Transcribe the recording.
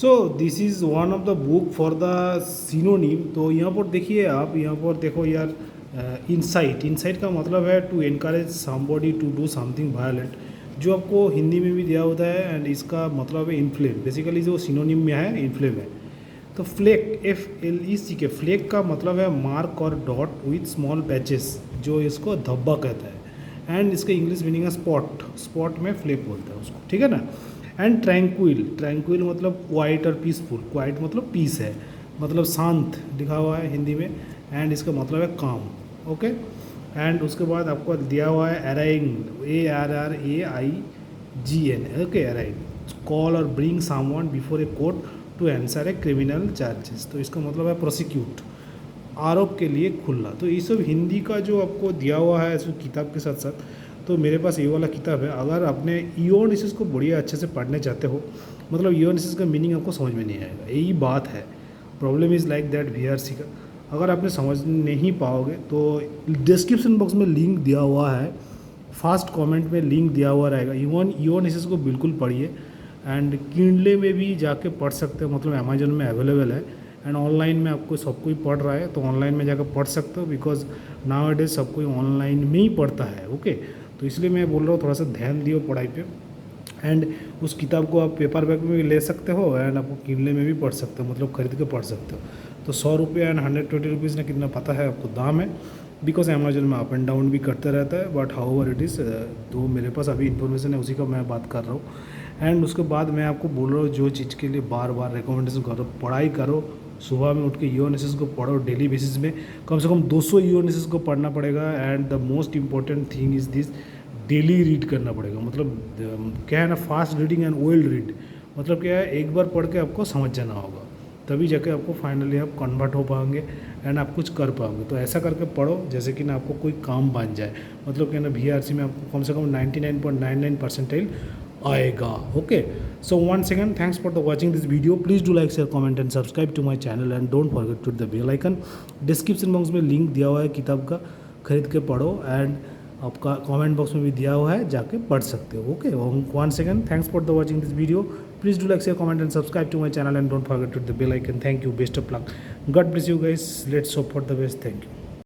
So this is one of the book for the synonym. तो यहाँ पर देखिए आप, यहाँ पर देखो यार, इंसाइट। इंसाइट का मतलब है to encourage somebody to do something violent, जो आपको हिंदी में भी दिया होता है। एंड इसका मतलब है इन्फ्लेम। बेसिकली जो सिनोनिम में है इन्फ्लेम है। तो फ्लेक, FLEC, फ्लेक का मतलब है मार्क और डॉट विथ स्मॉल पैचेस, जो इसको धब्बा कहता है। एंड इसका इंग्लिश मीनिंग है स्पॉट। स्पॉट में फ्लेक बोलता है उसको, ठीक है ना। एंड ट्रैंक्विल, ट्रैंक्विल मतलब क्वाइट और पीसफुल। क्वाइट मतलब पीस है, मतलब शांत लिखा हुआ है हिंदी में। एंड इसका मतलब है काम। ओके। एंड उसके बाद आपको दिया हुआ है अराइंग, ARRAIGN। ओके, अराइंग, कॉल और bring someone before a court to answer a criminal charges. तो इसका मतलब है प्रोसिक्यूट, आरोप के लिए खुलना। तो ये सब हिंदी का जो आपको दिया हुआ है इस किताब के साथ साथ, तो मेरे पास ये वाला किताब है। अगर आपने ईओनिसिस को बढ़िया अच्छे से पढ़ने चाहते हो, मतलब ईओनिसिस का मीनिंग आपको समझ में नहीं आएगा, यही बात है। Problem is like that VRC का। अगर आपने समझ नहीं पाओगे तो डिस्क्रिप्शन बॉक्स में लिंक दिया हुआ है, फर्स्ट कमेंट में लिंक दिया हुआ रहेगा। इवन ईओनिसिस को बिल्कुल पढ़िए। एंड किंडले में भी जाके पढ़ सकते हो, मतलब अमेजोन में अवेलेबल है। एंड ऑनलाइन में आपको सब कोई पढ़ रहा है, तो ऑनलाइन में जाकर पढ़ सकते हो, बिकॉज नाउ डेज सब कोई ऑनलाइन में ही पढ़ता है। ओके, तो इसलिए मैं बोल रहा हूँ थोड़ा सा ध्यान दियो पढ़ाई पे। एंड उस किताब को आप पेपर बैग में भी ले सकते हो, एंड आपको किंडले में भी पढ़ सकते हो, मतलब खरीद के पढ़ सकते हो। तो 100 रुपये एंड 120 रुपीज़ ने कितना पता है आपको दाम है, बिकॉज अमेजोन में अप एंड डाउन भी करते रहता है। But how ever it is, तो मेरे पास अभी इन्फॉर्मेशन है, उसी का मैं बात कर रहा हूँ। एंड उसके बाद मैं आपको बोल रहा हूँ जो चीज़ के लिए बार बार रिकमेंडेशन करो, पढ़ाई करो। सुबह में उठ के ईओनिसिस को पढ़ो डेली बेसिस में, कम से कम 200 ईओनिसिस को पढ़ना पड़ेगा। And the most important thing is this, daily read करना पड़ेगा। मतलब क्या है ना, fast reading and old read, मतलब क्या है, एक बार पढ़ के आपको समझ जाना होगा, तभी जाके आपको फाइनली आप कन्वर्ट हो पाएंगे एंड आप कुछ कर पाओगे। तो ऐसा करके पढ़ो जैसे कि ना आपको कोई काम बन जाए, मतलब क्या ना VRC में आपको कम से कम 99.99 परसेंटाइल आएगा। Okay, so once again thanks for the watching this video. Please do like, share, comment and subscribe to my channel and don't forget to hit the bell icon. Description box में link दिया हुआ है किताब का, खरीद के पढ़ो। And आपका कमेंट बॉक्स में भी दिया हुआ है, जाके पढ़ सकते हो। Okay, once again thanks for the watching this video. Please do like, share, comment and subscribe to my channel and don't forget to hit the bell icon. Thank you, best of luck, God bless you guys. Let's hope for the best. Thank you.